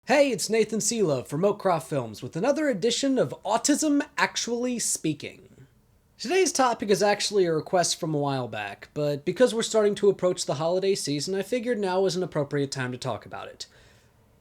Hey, it's Nathan Selove from Oakcroft Films with another edition of Autism Actually Speaking. Today's topic is actually a request from a while back, but because we're starting to approach the holiday season, I figured now was an appropriate time to talk about it.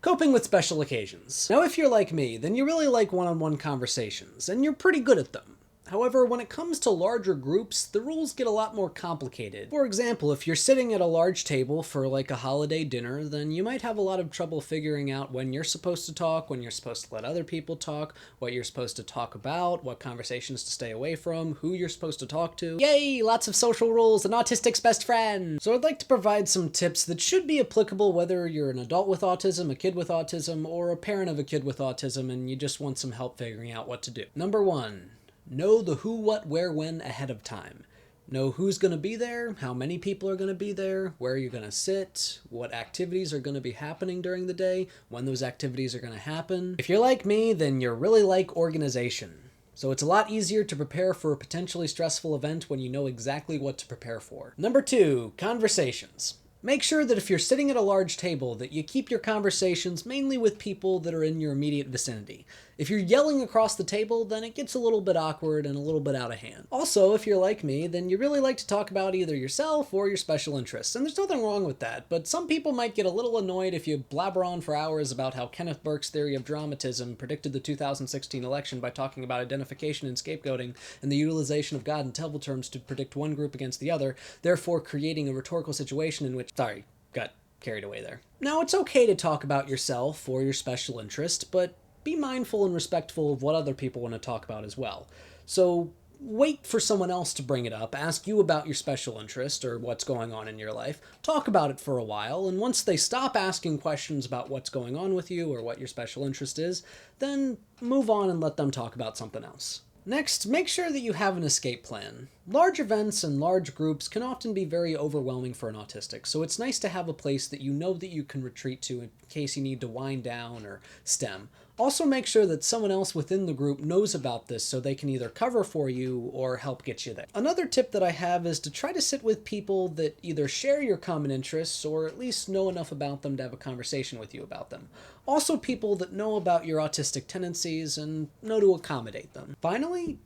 Coping with special occasions. Now, if you're like me, then you really like one-on-one conversations, and you're pretty good at them. However, when it comes to larger groups, the rules get a lot more complicated. For example, if you're sitting at a large table for like a holiday dinner, then you might have a lot of trouble figuring out when you're supposed to talk, when you're supposed to let other people talk, what you're supposed to talk about, what conversations to stay away from, who you're supposed to talk to. Yay! Lots of social rules, an autistic's best friend! So I'd like to provide some tips that should be applicable whether you're an adult with autism, a kid with autism, or a parent of a kid with autism and you just want some help figuring out what to do. Number 1. Know the who, what, where, when ahead of time. Know who's going to be there, how many people are going to be there, where you're going to sit, what activities are going to be happening during the day, when those activities are going to happen. If you're like me, then you really like organization. So it's a lot easier to prepare for a potentially stressful event when you know exactly what to prepare for. Number 2, conversations. Make sure that if you're sitting at a large table that you keep your conversations mainly with people that are in your immediate vicinity. If you're yelling across the table, then it gets a little bit awkward and a little bit out of hand. Also, if you're like me, then you really like to talk about either yourself or your special interests, and there's nothing wrong with that, but some people might get a little annoyed if you blabber on for hours about how Kenneth Burke's theory of dramatism predicted the 2016 election by talking about identification and scapegoating and the utilization of God in table terms to predict one group against the other, therefore creating a rhetorical situation in which... Sorry, got carried away there. Now, it's okay to talk about yourself or your special interest, but be mindful and respectful of what other people want to talk about as well. So wait for someone else to bring it up, ask you about your special interest or what's going on in your life, talk about it for a while, and once they stop asking questions about what's going on with you or what your special interest is, then move on and let them talk about something else. Next, make sure that you have an escape plan. Large events and large groups can often be very overwhelming for an autistic, so it's nice to have a place that you know that you can retreat to in case you need to wind down or stem. Also make sure that someone else within the group knows about this so they can either cover for you or help get you there. Another tip that I have is to try to sit with people that either share your common interests or at least know enough about them to have a conversation with you about them. Also people that know about your autistic tendencies and know to accommodate them. Finally,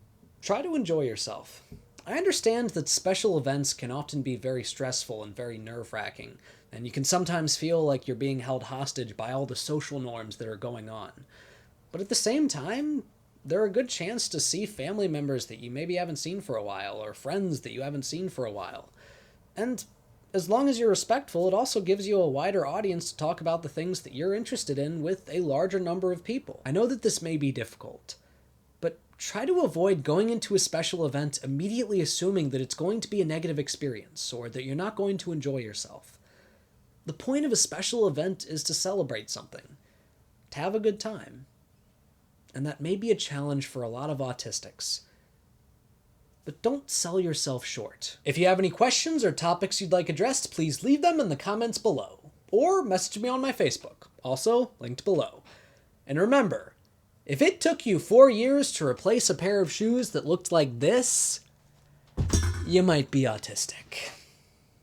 try to enjoy yourself. I understand that special events can often be very stressful and very nerve-wracking, and you can sometimes feel like you're being held hostage by all the social norms that are going on. But at the same time, they're a good chance to see family members that you maybe haven't seen for a while, or friends that you haven't seen for a while. And as long as you're respectful, it also gives you a wider audience to talk about the things that you're interested in with a larger number of people. I know that this may be difficult, but try to avoid going into a special event immediately assuming that it's going to be a negative experience, or that you're not going to enjoy yourself. The point of a special event is to celebrate something, to have a good time. And that may be a challenge for a lot of autistics. But don't sell yourself short. If you have any questions or topics you'd like addressed, please leave them in the comments below, or message me on my Facebook, also linked below. And remember, if it took you 4 years to replace a pair of shoes that looked like this, you might be autistic.